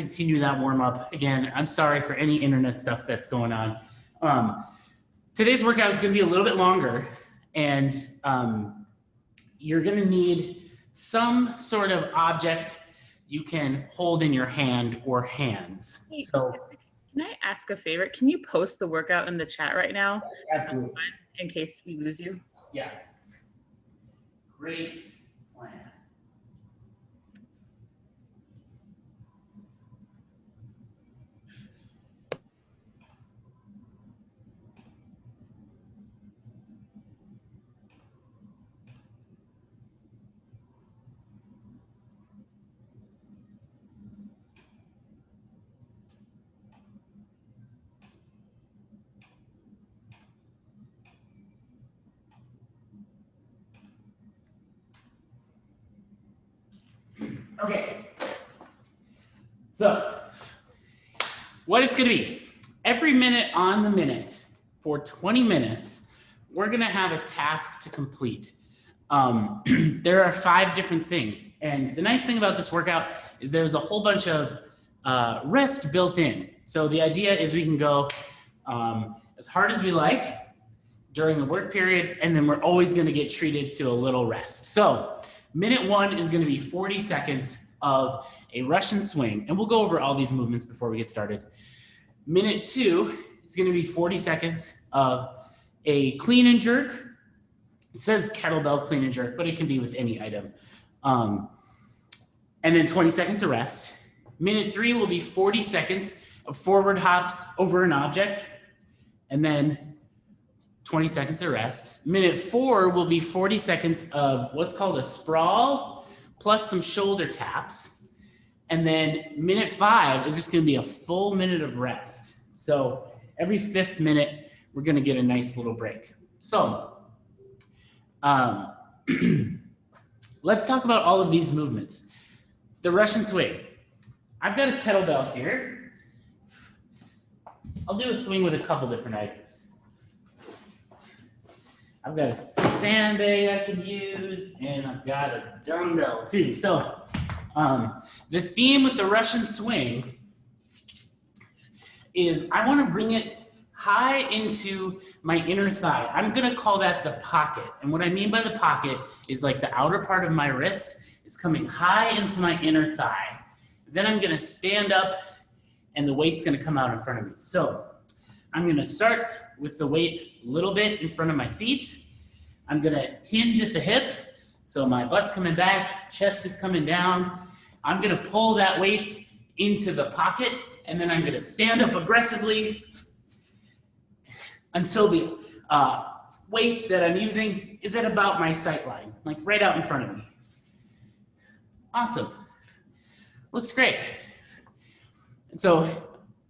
continue that warm up. Again, I'm sorry for any internet stuff that's going on. Today's workout is going to be a little bit longer, and you're going to need some sort of object you can hold in your hand or hands. So, can I ask a favor? Can you post the workout in the chat right now? Yes, absolutely. In case we lose you. Yeah. Great plan. Okay, so what it's gonna be, every minute on the minute for 20 minutes, we're gonna have a task to complete. There are 5 different things. And the nice thing about this workout is there's a whole bunch of rest built in. So the idea is we can go as hard as we like during the work period, and then we're always gonna get treated to a little rest. So minute 1 is going to be 40 seconds of a Russian swing, and we'll go over all these movements before we get started. Minute 2 is going to be 40 seconds of a clean and jerk. It says kettlebell clean and jerk, but it can be with any item. And then 20 seconds of rest. Minute 3 will be 40 seconds of forward hops over an object, and then 20 seconds of rest. Minute 4 will be 40 seconds of what's called a sprawl, plus some shoulder taps. And then minute 5 is just gonna be a full minute of rest. So every 5th minute, we're gonna get a nice little break. So let's talk about all of these movements. The Russian swing. I've got a kettlebell here. I'll do a swing with a couple different items. I've got a sandbag I can use, and I've got a dumbbell too. So the theme with the Russian swing is I want to bring it high into my inner thigh. I'm going to call that the pocket. And what I mean by the pocket is like the outer part of my wrist is coming high into my inner thigh. Then I'm going to stand up, and the weight's going to come out in front of me. So I'm going to start with the weight a little bit in front of my feet. I'm gonna hinge at the hip, so my butt's coming back, chest is coming down. I'm gonna pull that weight into the pocket, and then I'm gonna stand up aggressively until the weight that I'm using is at about my sight line, like right out in front of me. Awesome, looks great. And so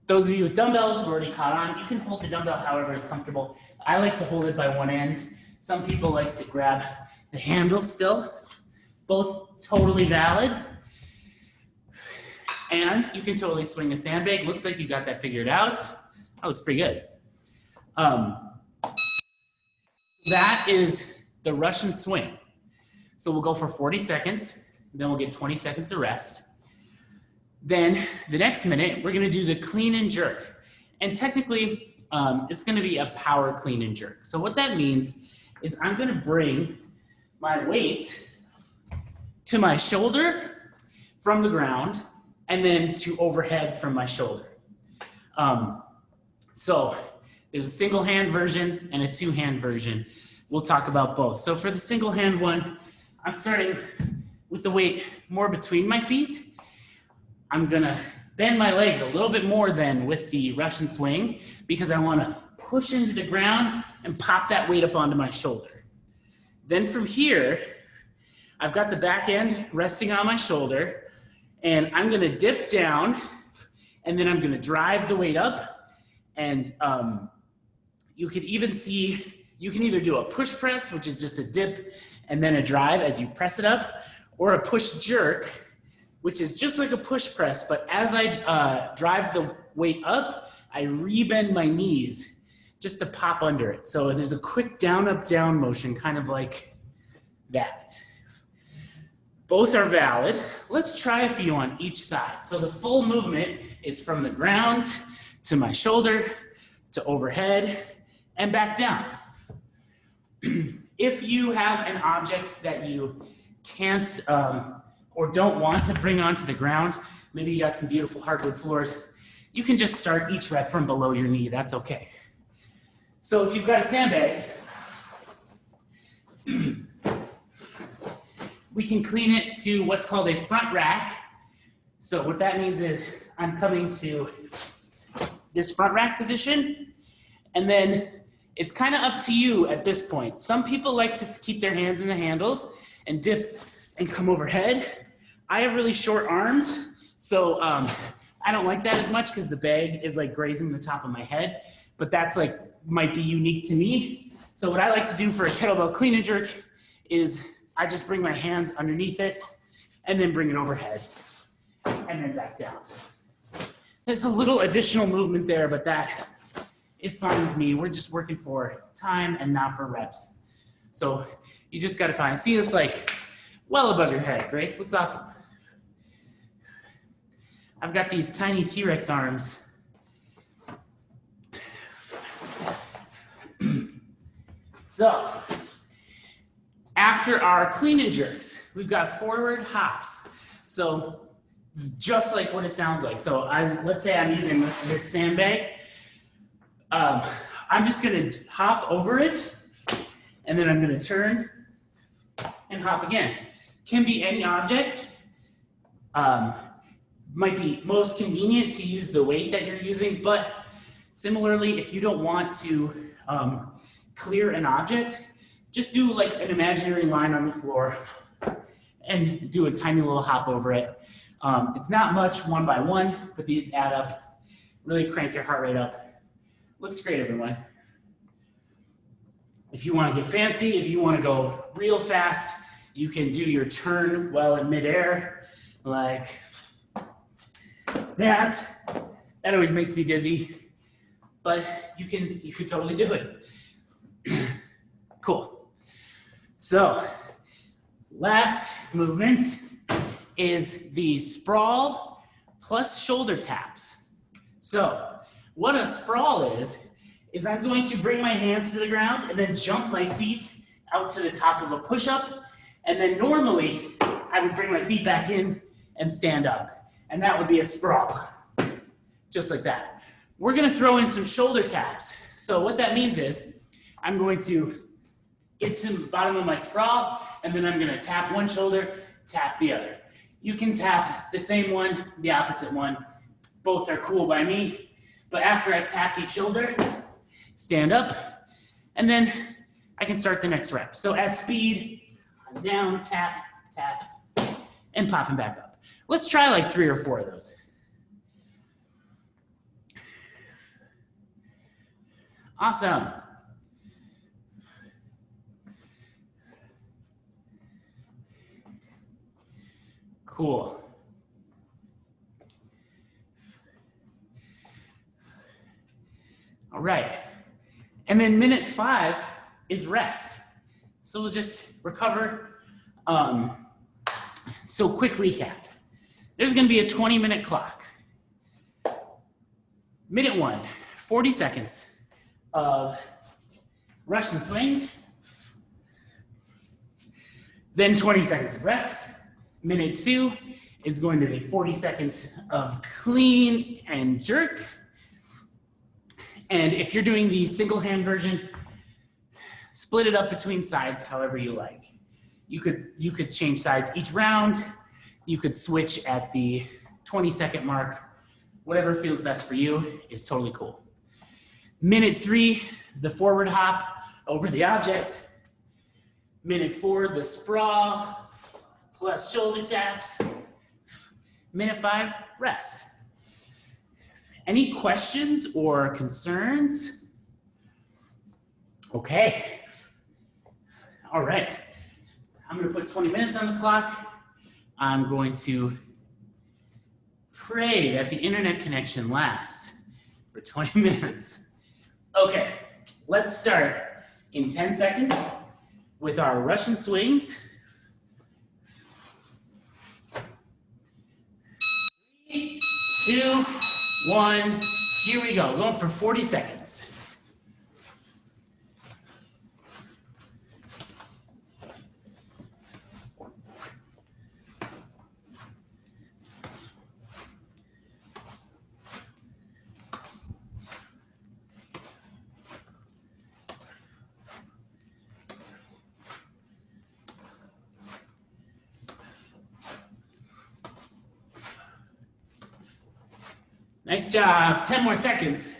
those of you with dumbbells have already caught on. You can hold the dumbbell however is comfortable. I like to hold it by one end. Some people like to grab the handle still. Both totally valid. And you can totally swing a sandbag. Looks like you got that figured out. That looks pretty good. That is the Russian swing. So we'll go for 40 seconds. Then we'll get 20 seconds of rest. Then the next minute, we're gonna do the clean and jerk. And technically, it's gonna be a power clean and jerk. So what that means is I'm gonna bring my weight to my shoulder from the ground, and then to overhead from my shoulder. So there's a single hand version and a 2-hand version. We'll talk about both. So for the single hand one, I'm starting with the weight more between my feet. I'm gonna bend my legs a little bit more than with the Russian swing because I wanna push into the ground and pop that weight up onto my shoulder. Then from here, I've got the back end resting on my shoulder, and I'm gonna dip down, and then I'm gonna drive the weight up, and you can even see, you can either do a push press, which is just a dip and then a drive as you press it up, or a push jerk, which is just like a push press, but as I drive the weight up, I rebend my knees just to pop under it. So there's a quick down, up, down motion, kind of like that. Both are valid. Let's try a few on each side. So the full movement is from the ground to my shoulder to overhead and back down. If you have an object that you can't or don't want to bring onto the ground, maybe you got some beautiful hardwood floors, you can just start each rep from below your knee. That's okay. So if you've got a sandbag, we can clean it to what's called a front rack. So what that means is I'm coming to this front rack position, and then it's kind of up to you at this point. Some people like to keep their hands in the handles and dip and come overhead. I have really short arms, so I don't like that as much because the bag is like grazing the top of my head, but that's like might be unique to me. So what I like to do for a kettlebell clean and jerk is I just bring my hands underneath it and then bring it overhead and then back down. There's a little additional movement there, but that is fine with me. We're just working for time and not for reps. So you just gotta find, see, it's like well above your head. Grace, looks awesome. I've got these tiny T-Rex arms. So after our clean and jerks, we've got forward hops. So it's just like what it sounds like. So let's say I'm using this sandbag. I'm just gonna hop over it, and then I'm gonna turn and hop again. Can be any object. Might be most convenient to use the weight that you're using, but similarly, if you don't want to clear an object, just do like an imaginary line on the floor and do a tiny little hop over it. It's not much one by one, but these add up. Really crank your heart rate up. Looks great, everyone. If you want to get fancy, if you want to go real fast, you can do your turn while in midair, like that. That always makes me dizzy, but you can totally do it. Cool. So last movement is the sprawl plus shoulder taps. So what a sprawl is I'm going to bring my hands to the ground and then jump my feet out to the top of a push-up. And then normally I would bring my feet back in and stand up. And that would be a sprawl, just like that. We're gonna throw in some shoulder taps. So what that means is I'm going to get to the bottom of my sprawl, and then I'm gonna tap one shoulder, tap the other. You can tap the same one, the opposite one. Both are cool by me. But after I've tapped each shoulder, stand up, and then I can start the next rep. So at speed, I'm down, tap, tap, and popping back up. Let's try like 3 or 4 of those. Awesome. Cool. All right. And then minute 5 is rest. So we'll just recover. So quick recap. There's going to be a 20-minute clock. Minute 1, 40 seconds of Russian swings. Then 20 seconds of rest. Minute 2 is going to be 40 seconds of clean and jerk. And if you're doing the single hand version, split it up between sides however you like. You could change sides each round. You could switch at the 20-second mark. Whatever feels best for you is totally cool. Minute 3, the forward hop over the object. Minute 4, the sprawl plus shoulder taps. Minute 5, rest. Any questions or concerns? Okay. All right. I'm going to put 20 minutes on the clock. I'm going to pray that the internet connection lasts for 20 minutes. Okay, let's start in 10 seconds with our Russian swings. 2, 1. Here we go. Going for 40 seconds. Nice job. 10 more seconds.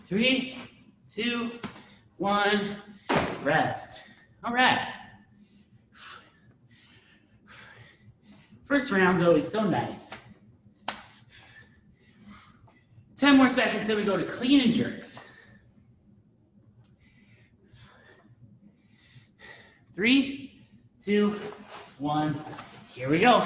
Three, 2, 1. Rest. All right. First round's always so nice. 10 more seconds, then we go to clean and jerks. 3, 2, 1. Here we go.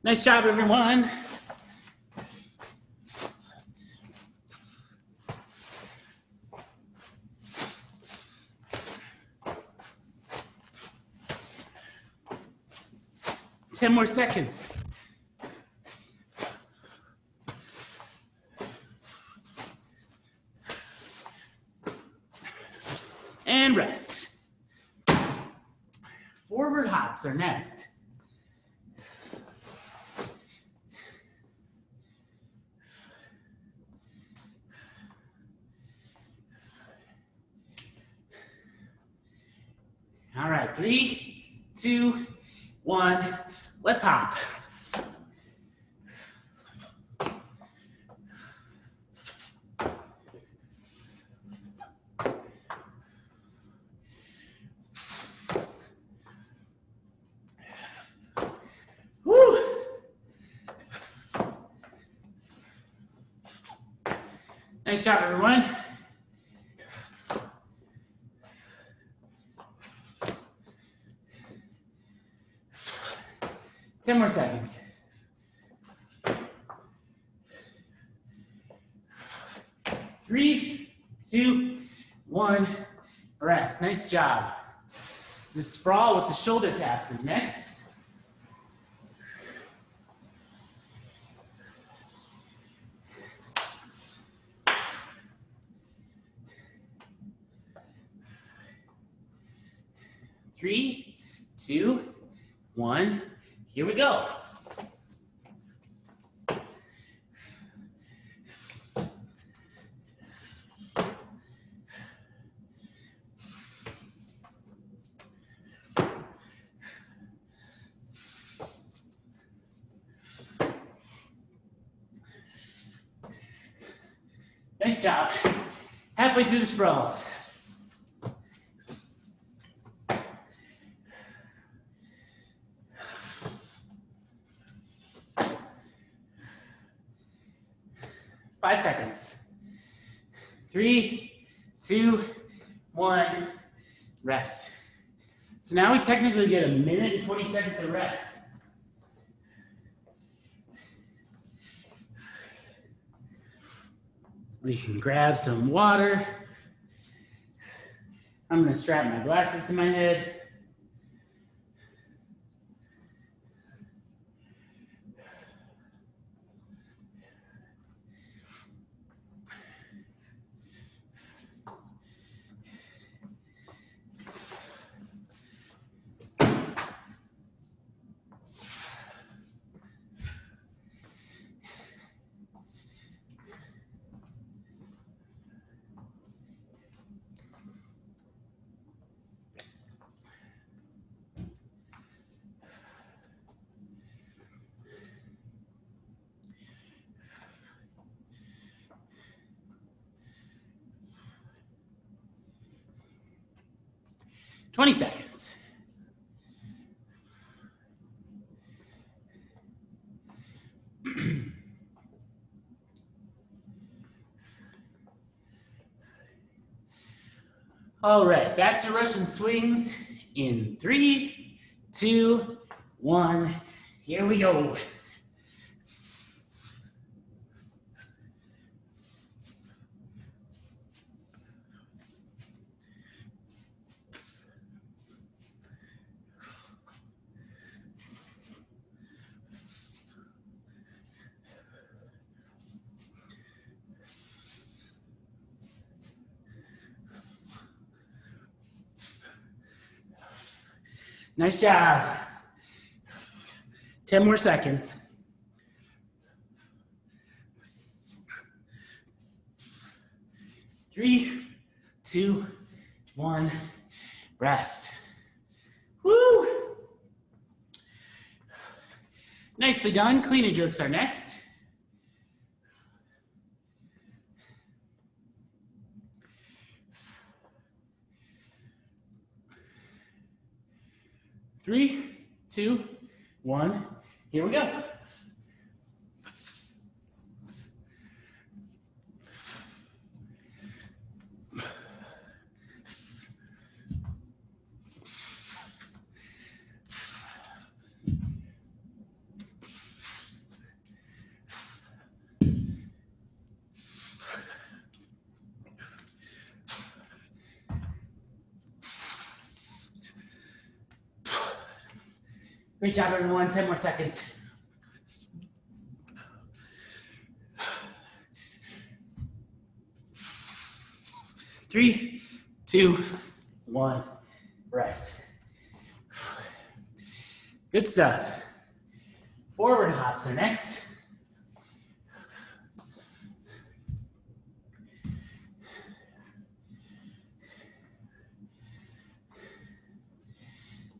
Nice job, everyone. Ten more seconds. And rest. Forward hops are next. All right, 3, 2, 1. Let's hop. Woo! Nice job, everyone. Ten more seconds. 3, 2, 1. Rest. Nice job. The sprawl with the shoulder taps is next. Three, 2, 1. Here we go. Nice job. Halfway through the sprawls. Five seconds. 3, 2, 1. Rest. So now we technically get 1 minute and 20 seconds of rest. We can grab some water. I'm going to strap my glasses to my head. Twenty seconds. All right, back to Russian swings in 3, 2, 1. Here we go. Nice job. 10 more seconds. 3, 2, 1. Rest. Woo! Nicely done. Clean and jerks are next. Three, 2, 1. Here we go. Great job, everyone. 10 more seconds. Three, 2, 1. Rest. Good stuff. Forward hops are next.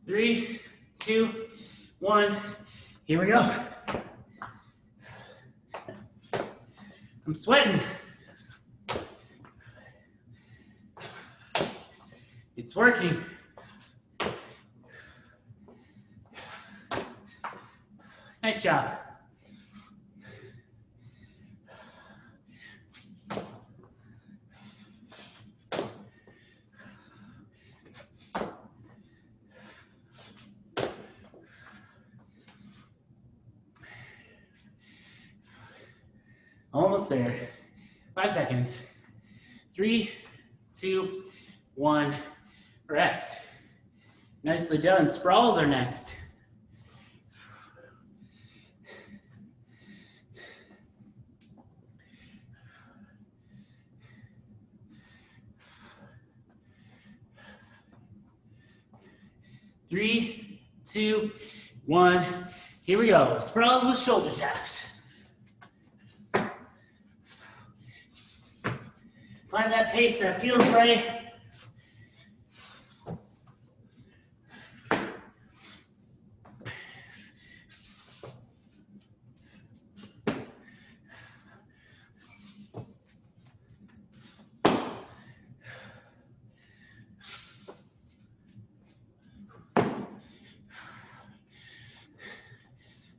Three, 2, 1. Here we go. I'm sweating. It's working. Nice job. Almost there. 5 seconds. 3, 2, 1. Rest. Nicely done. Sprawls are next. Three, 2, 1. Here we go. Sprawls with shoulder taps. Find that pace that feels right.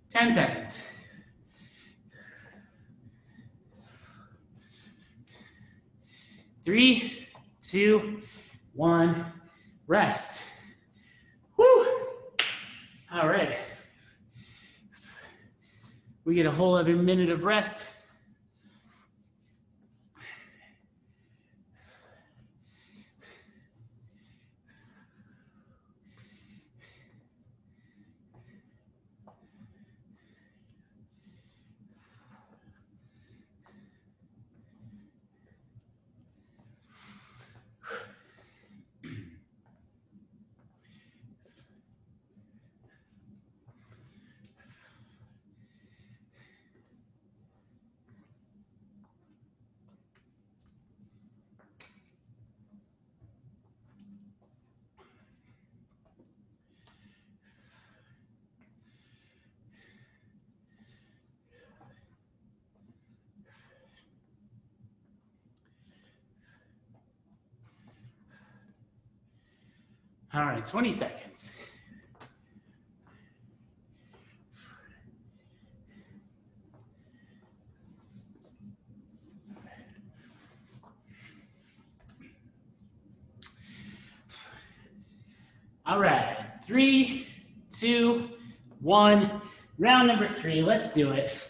Ten seconds. 3, 2, 1. Rest. Woo! All right. We get a whole other minute of rest. All right, 20 seconds. All right, 3, 1. Round number 3. Let's do it.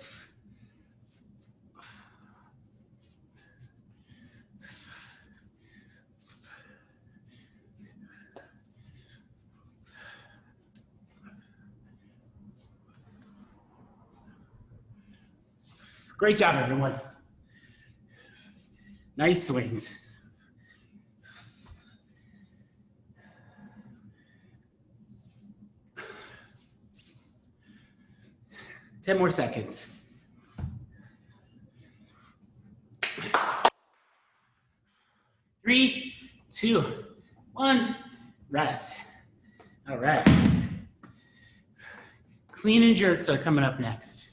Great job, everyone. Nice swings. Ten more seconds. 3, 2, 1, rest. All right. Clean and jerks are coming up next.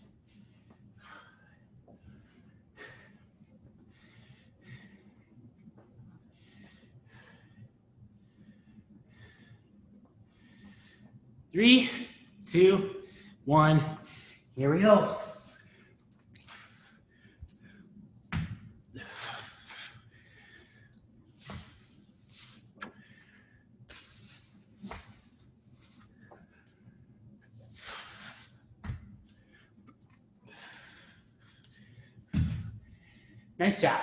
Three, 2, 1. Here we go. Nice job.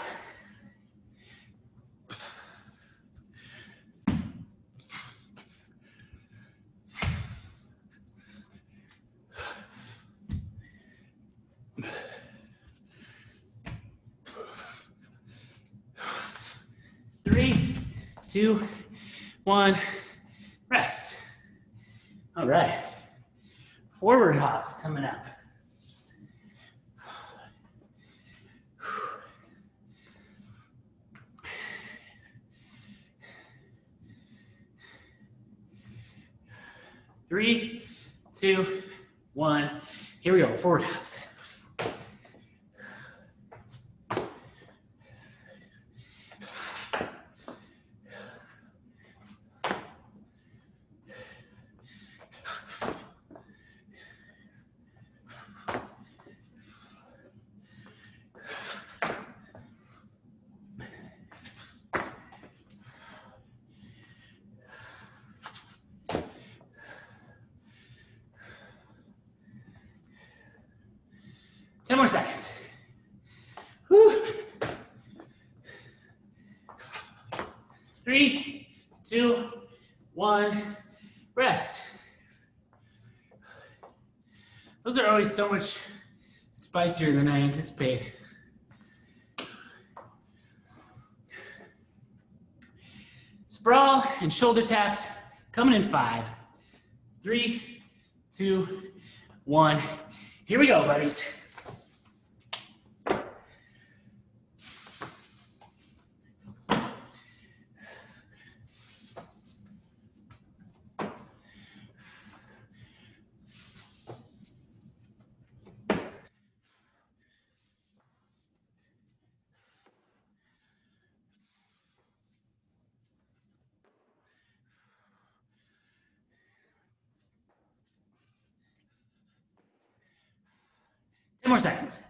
Three, 2, 1, rest. All right. Forward hops coming up. Three, 2, 1. Here we go. Forward hops. Ten more seconds. Whew. 3, 2, 1, rest. Those are always so much spicier than I anticipated. Sprawl and shoulder taps coming in 5, 3, 2, 1. Here we go, buddies. Ten more seconds.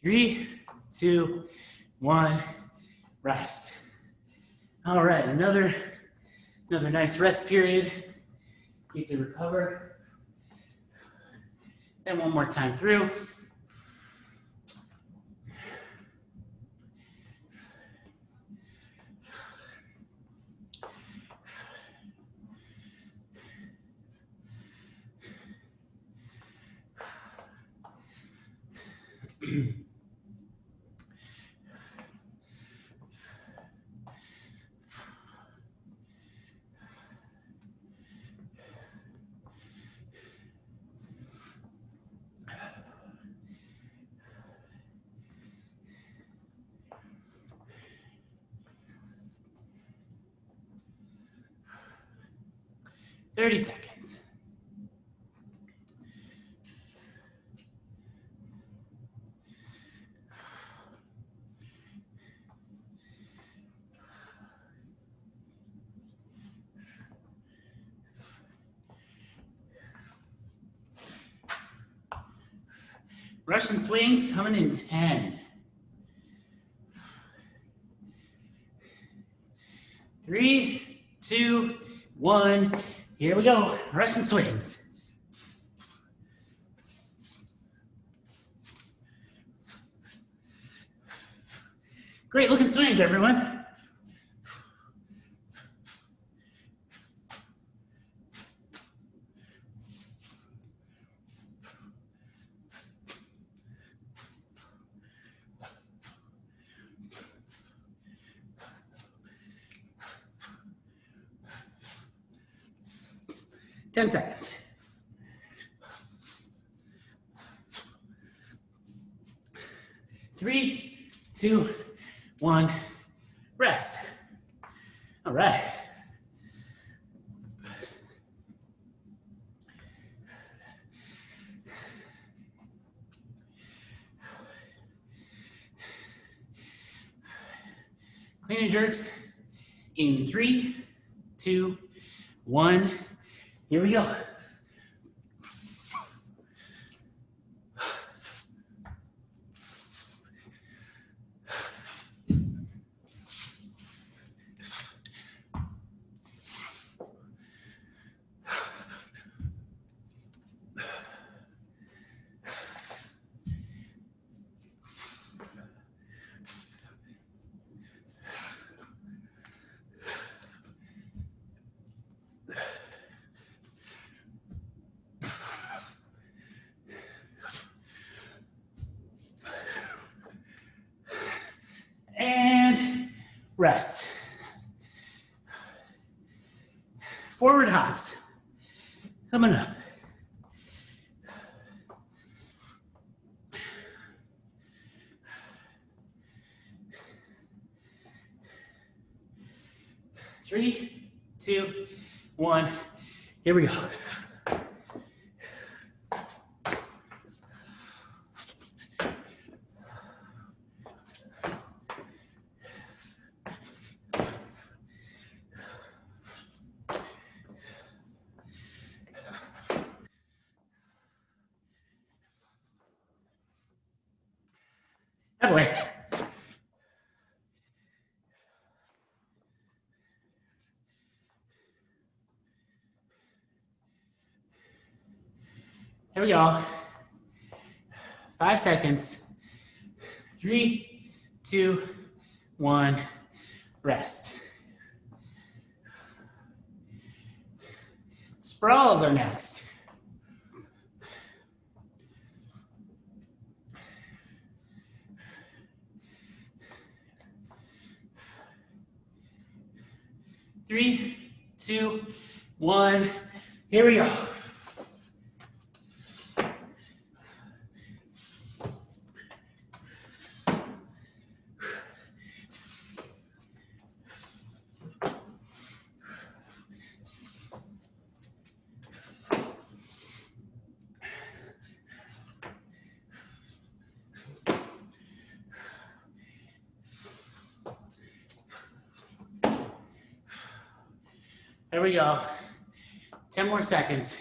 3, 2, 1, rest. All right, another nice rest period. Get to recover. And one more time through. Thirty seconds. Russian swings coming in 10. 3, 2, 1. Here we go. Russian swings. Great looking swings, everyone. Ten seconds. 3, 2, 1. Rest. All right. Clean and jerks in 3, 2, 1. Here we go. And rest. Forward hops. Coming up. Three, 2, 1. Here we go. That way. Here we go. 5 seconds. 3, 2, 1. Rest. Sprawls are next. Three, 2, 1. Here we go. There we go. 10 more seconds.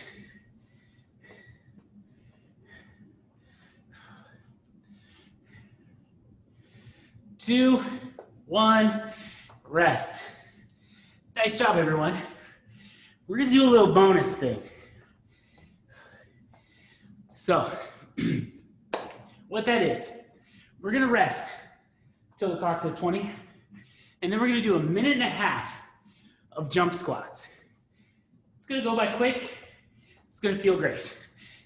Two, 1, rest. Nice job, everyone. We're gonna do a little bonus thing. So, what that is, we're gonna rest till the clock says 20, and then we're gonna do a minute and a half of jump squats. It's gonna go by quick. It's gonna feel great.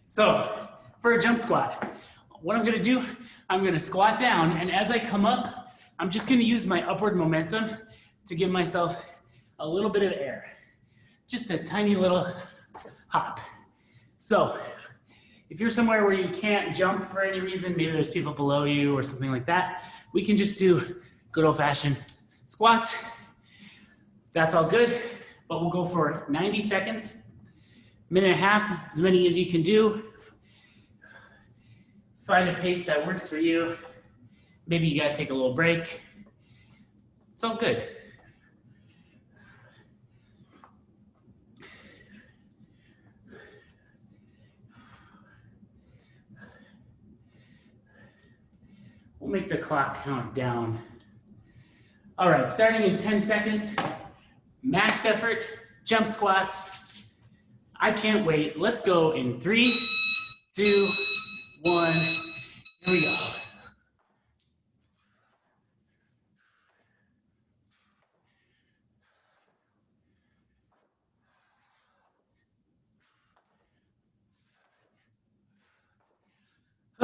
So for a jump squat, what I'm gonna do, I'm gonna squat down, and as I come up, I'm just gonna use my upward momentum to give myself a little bit of air. Just a tiny little hop. So if you're somewhere where you can't jump for any reason, maybe there's people below you or something like that, we can just do good old-fashioned squats. That's all good, but we'll go for 90 seconds, minute and a half, as many as you can do. Find a pace that works for you. Maybe you gotta take a little break. It's all good. We'll make the clock count down. All right, starting in 10 seconds, max max effort jump squats. I can't wait. Let's go in 3, 2, 1. Here we go.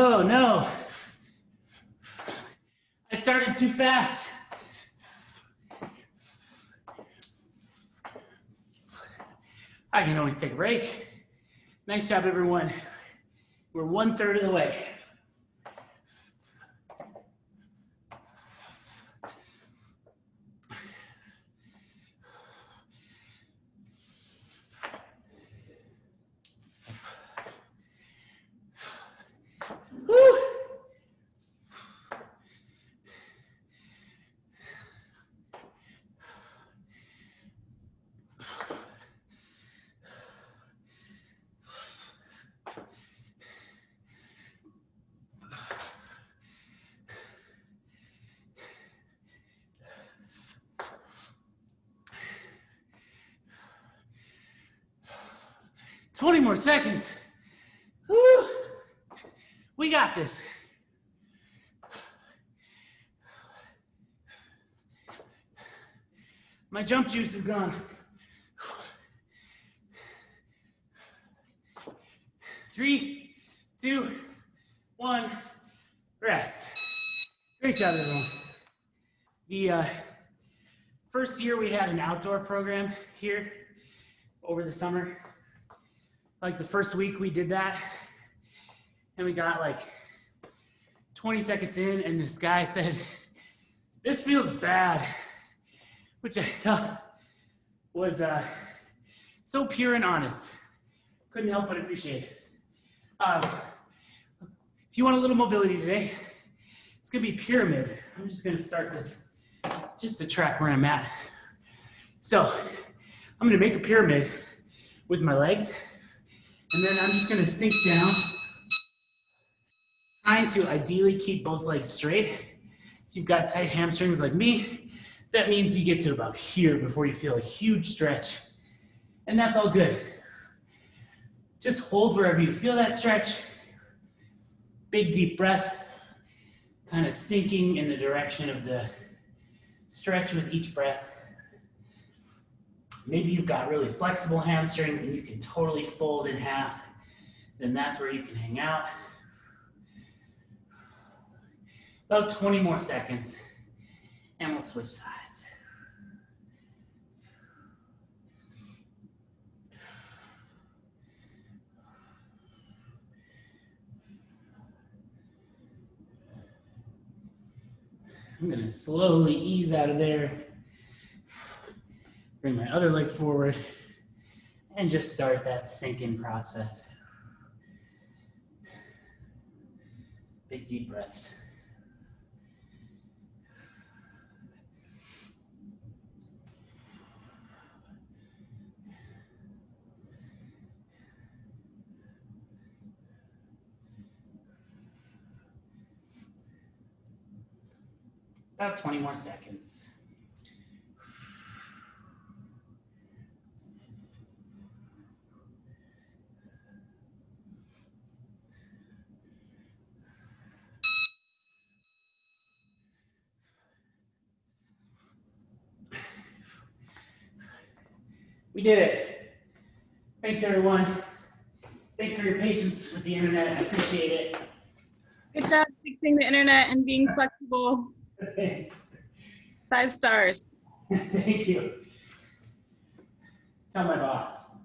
Oh no. I started too fast. I can always take a break. Nice job, everyone. We're 1/3 of the way. Woo! "20 more seconds. Woo. We got this." My jump juice is gone. 3, 2, 1, rest. Great job, everyone. The first year we had an outdoor program here over the summer. Like the first week we did that, and we got like 20 seconds in, and this guy said, "This feels bad," which I thought was so pure and honest. Couldn't help but appreciate it. If you want a little mobility today, it's gonna be pyramid. I'm just gonna start this just to track where I'm at. So I'm gonna make a pyramid with my legs, and then I'm just gonna sink down, trying to ideally keep both legs straight. If you've got tight hamstrings like me, that means you get to about here before you feel a huge stretch. And that's all good. Just hold wherever you feel that stretch. Big deep breath, kind of sinking in the direction of the stretch with each breath. Maybe you've got really flexible hamstrings and you can totally fold in half. Then that's where you can hang out. About 20 more seconds, and we'll switch sides. I'm gonna slowly ease out of there. Bring my other leg forward and just start that sinking process. Big deep breaths. About 20 more seconds. We did it. Thanks, everyone. Thanks for your patience with the internet. I appreciate it. Good job fixing the internet and being flexible. Thanks. 5 stars. Thank you. Tell my boss.